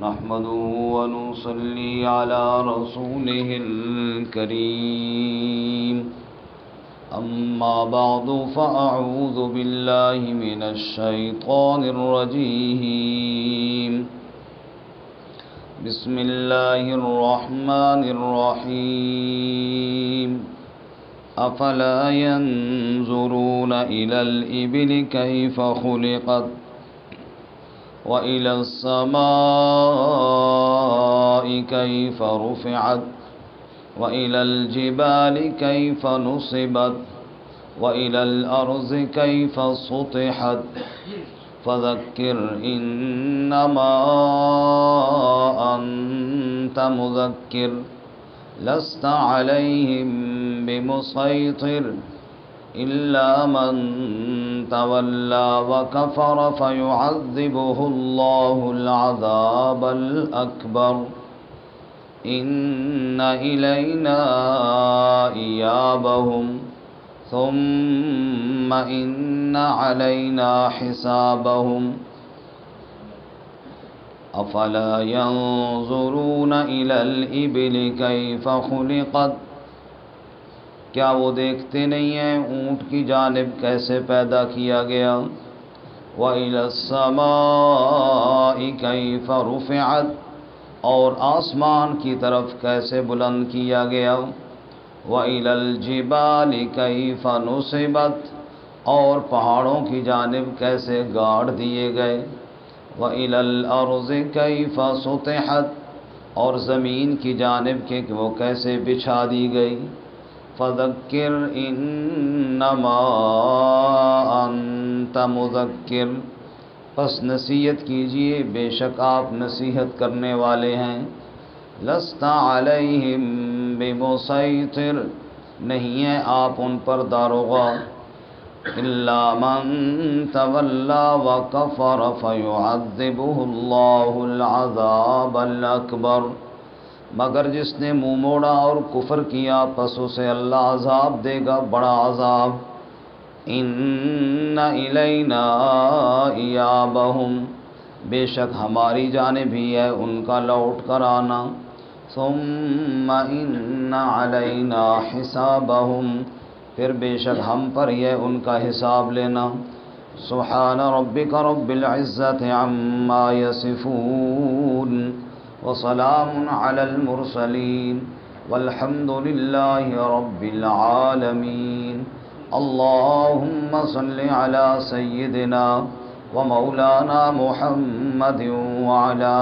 نحمده ونصلي على رسوله الكريم أما بعد فأعوذ بالله من الشيطان الرجيم بسم الله الرحمن الرحيم أفلا ينظرون إلى الإبل كيف خلقت وإلى السماء كيف رفعت وإلى الجبال كيف نصبت وإلى الأرض كيف سطحت فذكر إنما أنت مذكر لست عليهم بمسيطر إلا من تولى وكفر فيعذبه الله العذاب الأكبر إن إلينا إيابهم ثم إن علينا حسابهم أفلا ينظرون إلى الإبل كيف خلقت کیا وہ دیکھتے نہیں ہیں اونٹ کی جانب کیسے پیدا کیا گیا وَإِلَى السَّمَاءِ كَيْفَ رُفِعَتْ اور آسمان کی طرف کیسے بلند کیا گیا وَإِلَى الْجِبَالِ كَيْفَ نُصِبَتْ اور پہاڑوں کی جانب کیسے گاڑ دیے گئے وَإِلَى الْأَرْضِ كَيْفَ سُطِحَتْ اور زمین کی جانب کہ وہ کیسے بچھا دی گئی فذکر انما انت مذکر پس نصیحت کیجئے بے شک آپ نصیحت کرنے والے ہیں لست علیہم بمسیطر نہیں ہے آپ ان پر داروغہ الا من تولی وکفر فیعذبہ اللہ العذاب الاکبر مگر جس نے منہ موڑا اور کفر کیا پس اسے اللہ عذاب دے گا بڑا عذاب ان الینا ایابہم بے شک ہماری جانب ہی ہے ان کا لوٹ کر آنا ثم ان علینا حسابہم پھر بے شک ہم پر ہی ہے ان کا حساب لینا سبحان ربک رب العزت عما یصفون وسلام علی المرسلین والحمد للہ رب العالمین اللہم صل علی سیدنا ومولانا محمد وعلی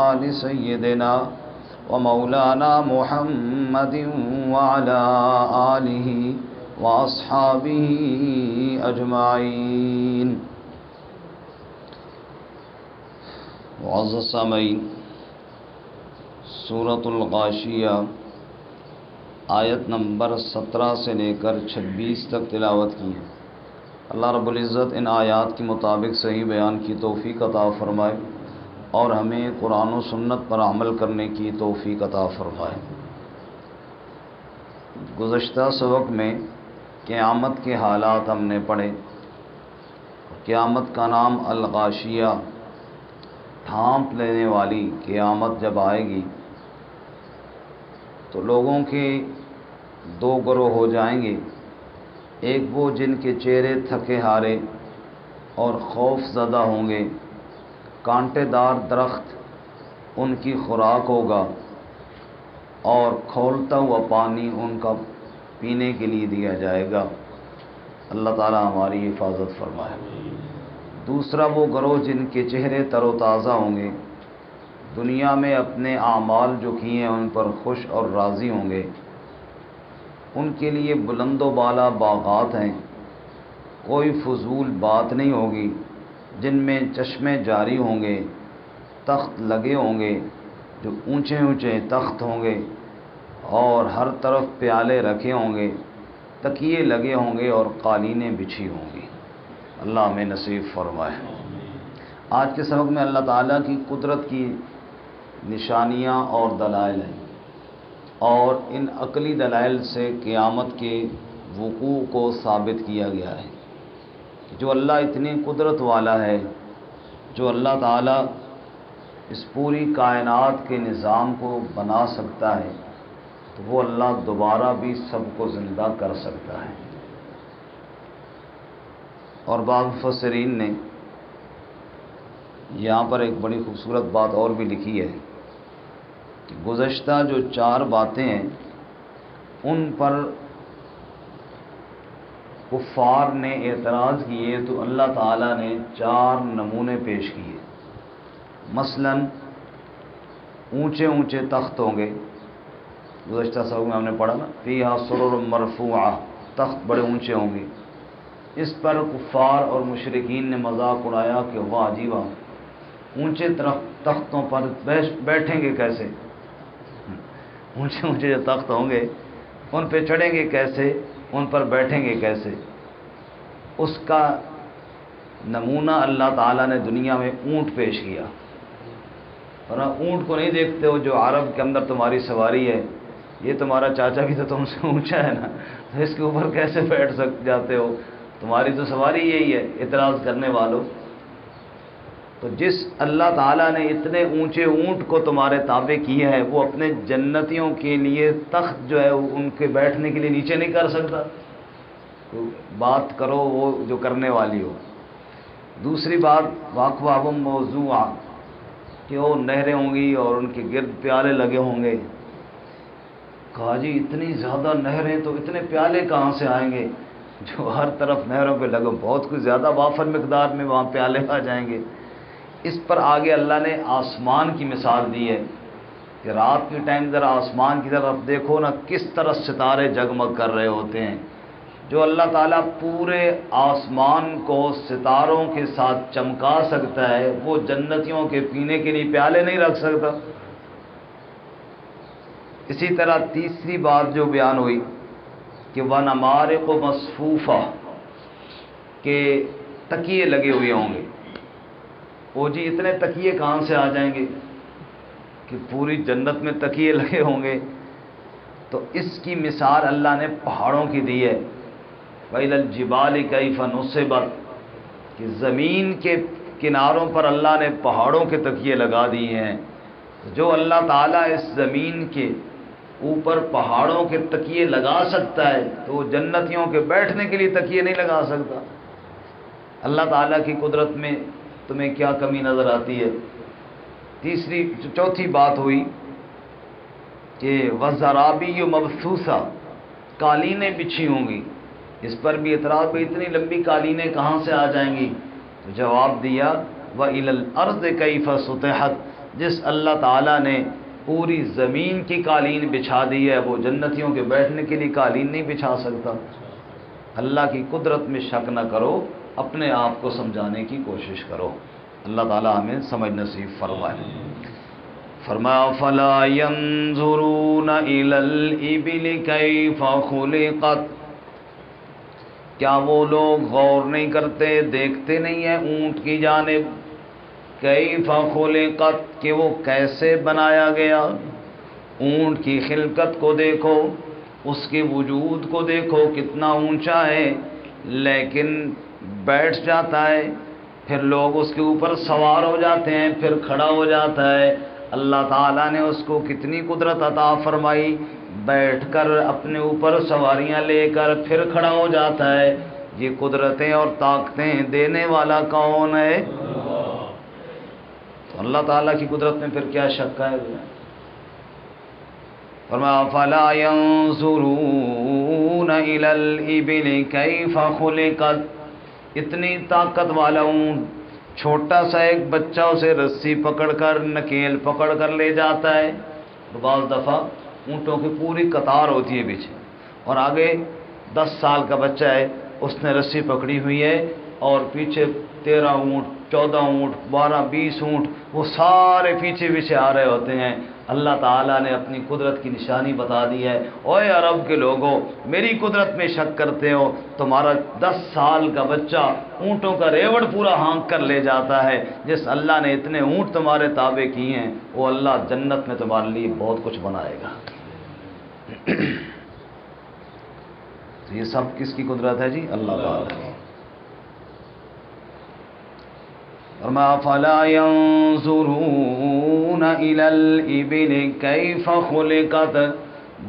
آل سیدنا ومولانا محمد وعلی آلہ واصحابہ اجمعین معزز سامعین سورۃ الغاشیہ آیت نمبر 17 سے لے کر 26 تک تلاوت کی ہے۔ اللہ رب العزت ان آیات کے مطابق صحیح بیان کی توفیق عطا فرمائے اور ہمیں قرآن و سنت پر عمل کرنے کی توفیق عطا فرمائے۔ گزشتہ سبق میں قیامت کے حالات ہم نے پڑھے۔ قیامت کا نام الغاشیہ، ڈھانپ لینے والی قیامت جب آئے گی تو لوگوں کے دو گروہ ہو جائیں گے، ایک وہ جن کے چہرے تھکے ہارے اور خوف زدہ ہوں گے، کانٹے دار درخت ان کی خوراک ہوگا اور کھولتا ہوا پانی ان کا پینے کے لیے دیا جائے گا۔ اللہ تعالی ہماری حفاظت فرمائے۔ دوسرا وہ گروہ جن کے چہرے تر و تازہ ہوں گے، دنیا میں اپنے اعمال جو کیے ہیں ان پر خوش اور راضی ہوں گے، ان کے لیے بلند و بالا باغات ہیں، کوئی فضول بات نہیں ہوگی، جن میں چشمے جاری ہوں گے، تخت لگے ہوں گے جو اونچے اونچے تخت ہوں گے اور ہر طرف پیالے رکھے ہوں گے، تکیے لگے ہوں گے اور قالینیں بچھی ہوں گی۔ اللہ ہمیں نصیب فرمائے۔ آج کے سبق میں اللہ تعالیٰ کی قدرت کی نشانیاں اور دلائل ہیں، اور ان عقلی دلائل سے قیامت کے وقوع کو ثابت کیا گیا ہے کہ جو اللہ اتنی قدرت والا ہے، جو اللہ تعالیٰ اس پوری کائنات کے نظام کو بنا سکتا ہے تو وہ اللہ دوبارہ بھی سب کو زندہ کر سکتا ہے۔ اور بعض مفسرین نے یہاں پر ایک بڑی خوبصورت بات اور بھی لکھی ہے کہ گزشتہ جو 4 باتیں ہیں ان پر کفار نے اعتراض کیے تو اللہ تعالیٰ نے 4 نمونے پیش کیے۔ مثلا اونچے اونچے تخت ہوں گے، گزشتہ سبق میں ہم نے پڑھا نا، فیہا سرر مرفوعہ، تخت بڑے اونچے ہوں گے۔ اس پر کفار اور مشرکین نے مذاق اڑایا کہ واہ عجیبہ، اونچے تختوں پر بیٹھیں گے کیسے؟ اونچے اونچے جو تخت ہوں گے ان پہ چڑھیں گے کیسے، ان پر بیٹھیں گے کیسے؟ اس کا نمونہ اللہ تعالیٰ نے دنیا میں اونٹ پیش کیا۔ اور اونٹ کو نہیں دیکھتے ہو جو عرب کے اندر تمہاری سواری ہے، یہ تمہارا چاچا بھی تو تم سے اونچا ہے نا، تو اس کے اوپر کیسے بیٹھ جاتے ہو؟ تمہاری تو سواری یہی ہے، اعتراض کرنے والوں۔ تو جس اللہ تعالیٰ نے اتنے اونچے اونٹ کو تمہارے تابع کیا ہے، وہ اپنے جنتیوں کے لیے تخت جو ہے ان کے بیٹھنے کے لیے نیچے نہیں کر سکتا؟ تو بات کرو وہ جو کرنے والی ہو۔ دوسری بات واقواب موضوعہ، کہ وہ نہریں ہوں گی اور ان کے گرد پیالے لگے ہوں گے۔ کہا جی اتنی زیادہ نہریں تو اتنے پیالے کہاں سے آئیں گے جو ہر طرف نہروں پہ لگے؟ بہت کچھ زیادہ وافر مقدار میں وہاں پیالے آ جائیں گے۔ اس پر آگے اللہ نے آسمان کی مثال دی ہے کہ رات کے ٹائم ذرا آسمان کی طرف دیکھو نا، کس طرح ستارے جگمگ کر رہے ہوتے ہیں۔ جو اللہ تعالیٰ پورے آسمان کو ستاروں کے ساتھ چمکا سکتا ہے، وہ جنتیوں کے پینے کے لیے پیالے نہیں رکھ سکتا؟ اسی طرح تیسری بات جو بیان ہوئی کہ وَنَمَارِقُ مَصْفُوفَةٌ، کہ تکیے لگے ہوئے ہوں گے۔ وہ جی اتنے تکیے کہاں سے آ جائیں گے کہ پوری جنت میں تکیے لگے ہوں گے؟ تو اس کی مثال اللہ نے پہاڑوں کی دی ہے۔ وَإِلَى الْجِبَالِ كَيْفَ نُصِبَتْ، کہ زمین کے کناروں پر اللہ نے پہاڑوں کے تکیے لگا دیے ہیں۔ جو اللہ تعالیٰ اس زمین کے اوپر پہاڑوں کے تکیے لگا سکتا ہے تو وہ جنتیوں کے بیٹھنے کے لیے تکیے نہیں لگا سکتا؟ اللہ تعالیٰ کی قدرت میں تمہیں کیا کمی نظر آتی ہے؟ چوتھی بات ہوئی کہ وَزَرَابِيُّ مَبْثُوثَةٌ، قالینیں بچھی ہوں گی۔ اس پر بھی اعتراض بھی اتنی لمبی قالینیں کہاں سے آ جائیں گی؟ تو جواب دیا وَإِلَى الْأَرْضِ كَيْفَ سُطِحَتْ، جس اللہ تعالیٰ نے پوری زمین کی قالین بچھا دی ہے، وہ جنتیوں کے بیٹھنے کے لیے قالین نہیں بچھا سکتا۔ اللہ کی قدرت میں شک نہ کرو، اپنے آپ کو سمجھانے کی کوشش کرو۔ اللہ تعالیٰ ہمیں سمجھ نصیب فرمائے۔ فرمایا فَلَا يَنظُرُونَ إِلَى الْإِبِلِ كَيْفَ خُلِقَتْ، کیا وہ لوگ غور نہیں کرتے، دیکھتے نہیں ہیں اونٹ کی جانب؟ کیف خلقت، کہ وہ کیسے بنایا گیا۔ اونٹ کی خلقت کو دیکھو، اس کے وجود کو دیکھو کتنا اونچا ہے، لیکن بیٹھ جاتا ہے، پھر لوگ اس کے اوپر سوار ہو جاتے ہیں، پھر کھڑا ہو جاتا ہے۔ اللہ تعالیٰ نے اس کو کتنی قدرت عطا فرمائی، بیٹھ کر اپنے اوپر سواریاں لے کر پھر کھڑا ہو جاتا ہے۔ یہ قدرتیں اور طاقتیں دینے والا کون ہے؟ تو اللہ تعالیٰ کی قدرت میں پھر کیا شک ہے؟ فرمایا فَلَا يَنظُرُونَ إِلَى الْإِبِلِ كَيْفَ خُلِقَتْ، اتنی طاقت والا اونٹ، چھوٹا سا ایک بچہ اسے رسی پکڑ کر نکیل پکڑ کر لے جاتا ہے۔ بعض دفعہ اونٹوں کی پوری قطار ہوتی ہے پیچھے، اور آگے 10 سال کا بچہ ہے، اس نے رسی پکڑی ہوئی ہے، اور پیچھے 13 اونٹ 14 اونٹ 12 20 اونٹ وہ سارے پیچھے پیچھے آ رہے ہوتے ہیں۔ اللہ تعالیٰ نے اپنی قدرت کی نشانی بتا دی ہے۔ اوے عرب کے لوگوں، میری قدرت میں شک کرتے ہو؟ تمہارا 10 سال کا بچہ اونٹوں کا ریوڑ پورا ہانک کر لے جاتا ہے۔ جس اللہ نے اتنے اونٹ تمہارے تابع کیے ہیں، وہ اللہ جنت میں تمہارے لیے بہت کچھ بنائے گا۔ تو یہ سب کس کی قدرت ہے جی؟ اللہ تعالیٰ کی۔ فرمایا فَلَا يَنظُرُونَ تنظرون الی الابل کیف خلقت،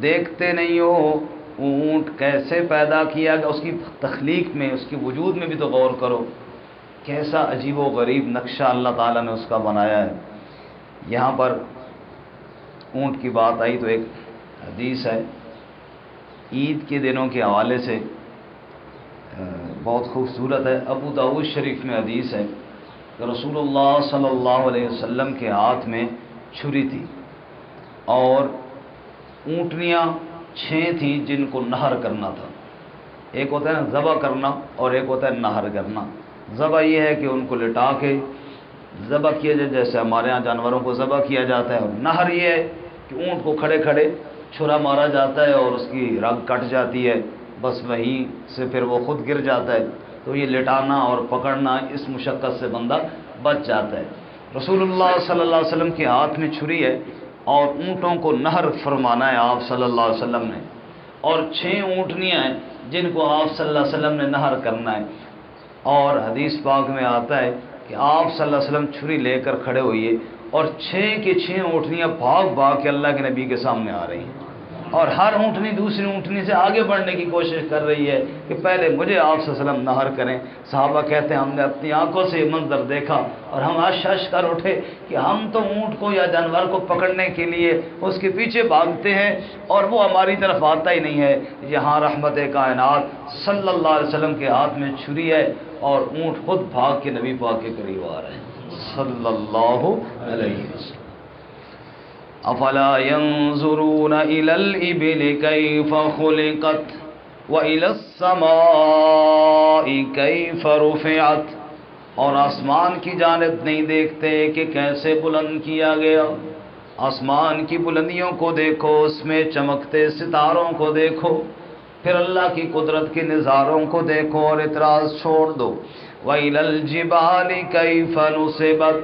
دیکھتے نہیں ہو اونٹ کیسے پیدا کیا گیا، اس کی تخلیق میں، اس کے وجود میں بھی تو غور کرو، کیسا عجیب و غریب نقشہ اللہ تعالیٰ نے اس کا بنایا ہے۔ یہاں پر اونٹ کی بات آئی تو ایک حدیث ہے عید کے دنوں کے حوالے سے، بہت خوبصورت ہے۔ ابو داؤد شریف میں حدیث ہے کہ رسول اللہ صلی اللہ علیہ وسلم کے ہاتھ میں چھری تھی اور اونٹنیاں 6 تھیں جن کو نہر کرنا تھا۔ ایک ہوتا ہے نا ذبح کرنا اور ایک ہوتا ہے نہر کرنا۔ ذبح یہ ہے کہ ان کو لٹا کے ذبح کیا جائے جیسے ہمارے ہاں جانوروں کو ذبح کیا جاتا ہے، اور نہر یہ ہے کہ اونٹ کو کھڑے کھڑے چھرا مارا جاتا ہے اور اس کی رگ کٹ جاتی ہے، بس وہیں سے پھر وہ خود گر جاتا ہے۔ تو یہ لٹانا اور پکڑنا، اس مشقت سے بندہ بچ جاتا ہے۔ رسول اللہ صلی اللہ علیہ وسلم کے ہاتھ میں چھری ہے اور اونٹوں کو نہر فرمانا ہے آپ صلی اللہ علیہ وسلم نے، اور 6 اونٹنیاں ہیں جن کو آپ صلی اللہ علیہ وسلم نے نہر کرنا ہے۔ اور حدیث پاک میں آتا ہے کہ آپ صلی اللہ علیہ وسلم چھری لے کر کھڑے ہوئیے اور 6 کی 6 اونٹنیاں بھاگ بھاگ کے اللہ کے نبی کے سامنے آ رہی ہیں، اور ہر اونٹنی دوسری اونٹنی سے آگے بڑھنے کی کوشش کر رہی ہے کہ پہلے مجھے آپ صلی اللہ علیہ وسلم نہر کریں۔ صحابہ کہتے ہیں ہم نے اپنی آنکھوں سے یہ منظر دیکھا اور ہم ہش کر اٹھے کہ ہم تو اونٹ کو یا جانور کو پکڑنے کے لیے اس کے پیچھے بھاگتے ہیں اور وہ ہماری طرف آتا ہی نہیں ہے۔ یہاں رحمت کائنات صلی اللہ علیہ وسلم کے ہاتھ میں چھری ہے اور اونٹ خود بھاگ کے نبی پاک کے قریب آ رہے ہیں صلی اللہ علیہ وسلم۔ افلا ينظرون الى الابل كيف خلقت والى السماء كيف رفعت، اور آسمان کی جانب نہیں دیکھتے کہ کیسے بلند کیا گیا۔ آسمان کی بلندیوں کو دیکھو، اس میں چمکتے ستاروں کو دیکھو، پھر اللہ کی قدرت کے نظاروں کو دیکھو اور اعتراض چھوڑ دو۔ وَإِلَى الْجِبَالِ كَيْفَ نُصِبَتْ،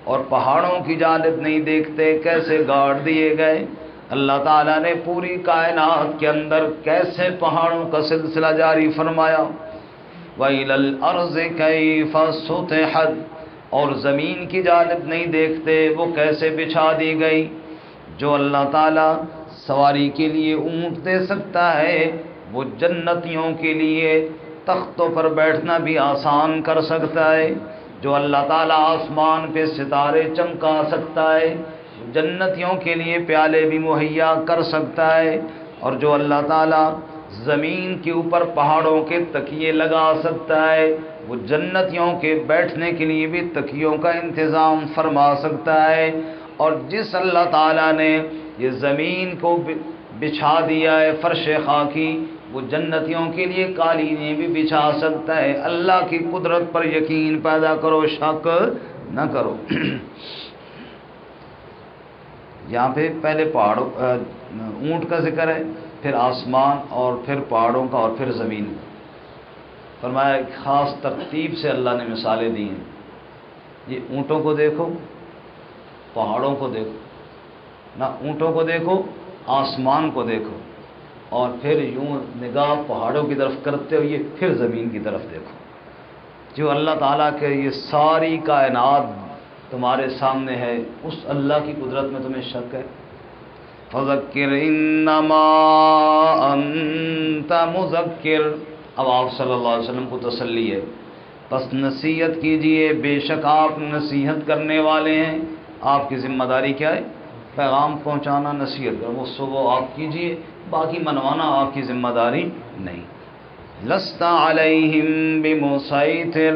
اور پہاڑوں کی جانب نہیں دیکھتے کیسے گاڑ دیے گئے۔ اللہ تعالیٰ نے پوری کائنات کے اندر کیسے پہاڑوں کا سلسلہ جاری فرمایا۔ وَإِلَى الْأَرْضِ كَيْفَ سُطِحَتْ، اور زمین کی جانب نہیں دیکھتے وہ کیسے بچھا دی گئی۔ جو اللہ تعالیٰ سواری کے لیے اونٹ دے سکتا ہے وہ جنتیوں کے لیے تختوں پر بیٹھنا بھی آسان کر سکتا ہے۔ جو اللہ تعالیٰ آسمان پہ ستارے چمکا سکتا ہے جنتیوں کے لیے پیالے بھی مہیا کر سکتا ہے، اور جو اللہ تعالیٰ زمین کے اوپر پہاڑوں کے تکیے لگا سکتا ہے وہ جنتیوں کے بیٹھنے کے لیے بھی تکیوں کا انتظام فرما سکتا ہے۔ اور جس اللہ تعالیٰ نے یہ زمین کو بچھا دیا ہے فرش خاکی، وہ جنتیوں کے لیے قالینیں بھی بچھا سکتا ہے۔ اللہ کی قدرت پر یقین پیدا کرو، شک نہ کرو۔ یہاں پہ پہلے پہاڑوں اونٹ کا ذکر ہے، پھر آسمان اور پھر پہاڑوں کا اور پھر زمین کا۔ فرمایا ایک خاص ترتیب سے اللہ نے مثالیں دی ہیں۔ یہ اونٹوں کو دیکھو، پہاڑوں کو دیکھو، نہ اونٹوں کو دیکھو آسمان کو دیکھو، اور پھر یوں نگاہ پہاڑوں کی طرف کرتے ہوئے پھر زمین کی طرف دیکھو۔ جو اللہ تعالیٰ کے یہ ساری کائنات تمہارے سامنے ہے، اس اللہ کی قدرت میں تمہیں شک ہے؟ فذکر انما انت مذکر، اب آپ صلی اللہ علیہ وسلم کو تسلی ہے، بس نصیحت کیجئے، بے شک آپ نصیحت کرنے والے ہیں۔ آپ کی ذمہ داری کیا ہے؟ پیغام پہنچانا، نصیحت کرنا، وہ صبح آپ کیجئے، باقی منوانا آپ کی ذمہ داری نہیں۔ لست علیہم بمسیطر،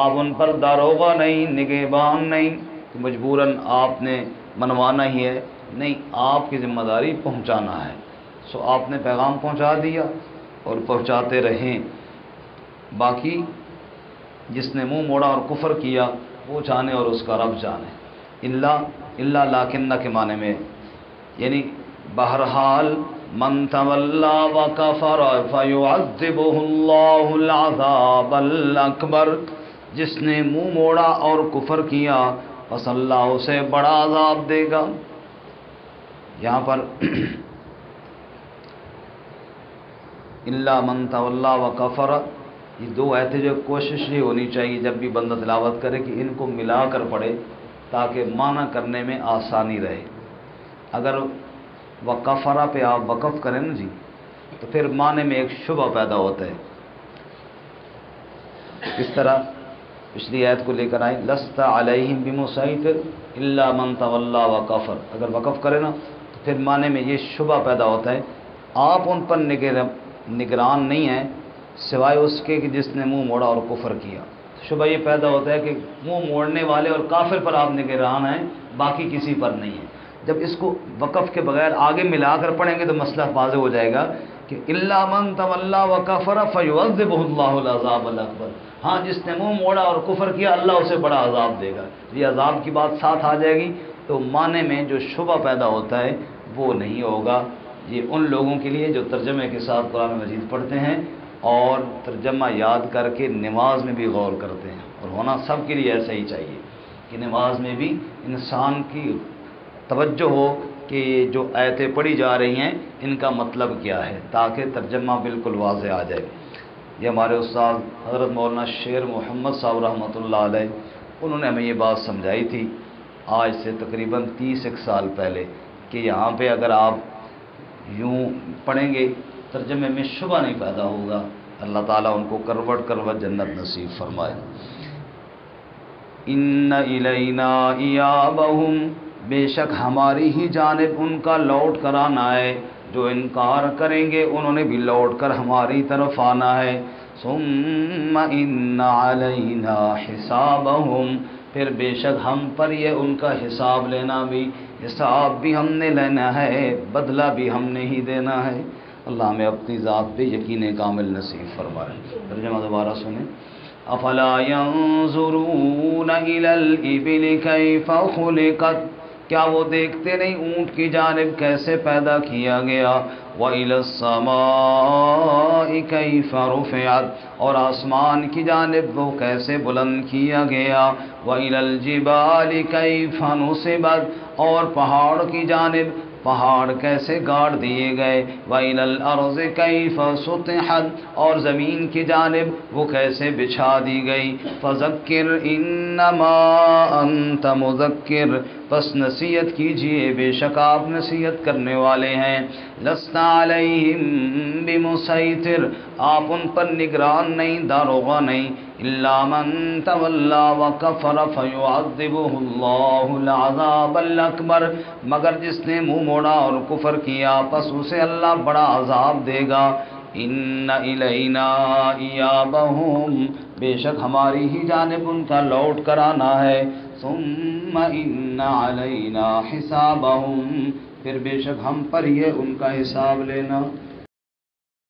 آپ ان پر داروغہ نہیں، نگہبان نہیں کہ مجبوراً آپ نے منوانا ہی ہے، نہیں، آپ کی ذمہ داری پہنچانا ہے۔ سو آپ نے پیغام پہنچا دیا اور پہنچاتے رہیں، باقی جس نے منہ موڑا اور کفر کیا وہ جانے اور اس کا رب جانے۔ اللہ لیکن کے معنی میں، یعنی بہرحال من تولا وکفر فیعذبہ اللہ العذاب الاکبر، جس نے منہ موڑا اور کفر کیا پس اللہ اسے بڑا عذاب دے گا۔ یہاں پر الا من تولا وکفر، یہ دو آیتیں جو کوشش یہ ہونی چاہیے جب بھی بندہ تلاوت کرے کہ ان کو ملا کر پڑھے تاکہ معنی کرنے میں آسانی رہے۔ اگر وکفرہ پہ آپ وقف کریں نا جی تو پھر معنی میں ایک شبہ پیدا ہوتا ہے۔ اس طرح پچھلی آیت کو لے کر آئیں، لست علیہم بمسیطر الا من تولی وکفر، اگر وقف کرے نا تو پھر معنی میں یہ شبہ پیدا ہوتا ہے آپ ان پر نگران نہیں ہیں سوائے اس کے کہ جس نے منہ موڑا اور کفر کیا۔ شبہ یہ پیدا ہوتا ہے کہ منہ موڑنے والے اور کافر پر آپ نگران ہیں، باقی کسی پر نہیں ہیں۔ جب اس کو وقف کے بغیر آگے ملا کر پڑھیں گے تو مسئلہ واضح ہو جائے گا کہ الا من تولی وکفر فیعذبہ اللہ العذاب الاکبر، ہاں جس نے منہ موڑا اور کفر کیا اللہ اسے بڑا عذاب دے گا۔ یہ عذاب کی بات ساتھ آ جائے گی تو معنی میں جو شبہ پیدا ہوتا ہے وہ نہیں ہوگا۔ یہ ان لوگوں کے لیے جو ترجمے کے ساتھ قرآن مجید پڑھتے ہیں اور ترجمہ یاد کر کے نماز میں بھی غور کرتے ہیں، اور ہونا سب کے لیے ایسا ہی چاہیے کہ نماز میں بھی انسان کی توجہ ہو کہ جو آیتیں پڑھی جا رہی ہیں ان کا مطلب کیا ہے، تاکہ ترجمہ بالکل واضح آ جائے۔ یہ ہمارے استاد حضرت مولانا شیر محمد صاحب رحمۃ اللہ علیہ انہوں نے ہمیں یہ بات سمجھائی تھی آج سے تقریباً 30 سال پہلے کہ یہاں پہ اگر آپ یوں پڑھیں گے ترجمے میں شبہ نہیں پیدا ہوگا۔ اللہ تعالیٰ ان کو کروٹ کروٹ جنت نصیب فرمائے۔ ان الینا ایابہم، بے شک ہماری ہی جانب ان کا لوٹ کر آنا ہے، جو انکار کریں گے انہوں نے بھی لوٹ کر ہماری طرف آنا ہے۔ ثم ان علینا حسابہم، پھر بے شک ہم پر یہ ان کا حساب لینا بھی، حساب بھی ہم نے لینا ہے، بدلہ بھی ہم نے ہی دینا ہے۔ اللہ ہمیں اپنی ذات پہ یقین کامل نصیب فرمائے۔ ترجمہ دوبارہ سنیں۔ افلا ينظرون الى الابل كيف خلقت، کیا وہ دیکھتے نہیں اونٹ کی جانب کیسے پیدا کیا گیا، وَإِلَى السَّمَاءِ كَيْفَ رُفِعَتْ، اور آسمان کی جانب وہ کیسے بلند کیا گیا، وَإِلَى الْجِبَالِ كَيْفَ نُصِبَتْ، اور پہاڑ کی جانب پہاڑ کیسے گاڑ دیے گئے، وَإِلَى الْأَرْضِ كَيْفَ سُطِحَتْ، اور زمین کی جانب وہ کیسے بچھا دی گئی۔ فَذَكِّرْ إِنَّمَا أَنْتَ مُذَكِّرٌ، پس نصیحت کیجئے بے شک آپ نصیحت کرنے والے ہیں۔ لَسْتَ عَلَيْهِمْ بِمُسَيْطِرٍ، آپ ان پر نگران نہیں، داروغہ نہیں۔ إِلَّا مَنْ تَوَلَّى وَكَفَرَ فَيُعَذِّبُهُ اللَّهُ الْعَذَابَ الْأَكْبَرَ، مگر جس نے منہ موڑا اور کفر کیا پس اسے اللہ بڑا عذاب دے گا۔ ان الینا ایابہم، بے شک ہماری ہی جانب ان کا لوٹ کر آنا ہے۔ ثم ان علینا حسابہم، پھر بے شک ہم پر یہ ان کا حساب لینا۔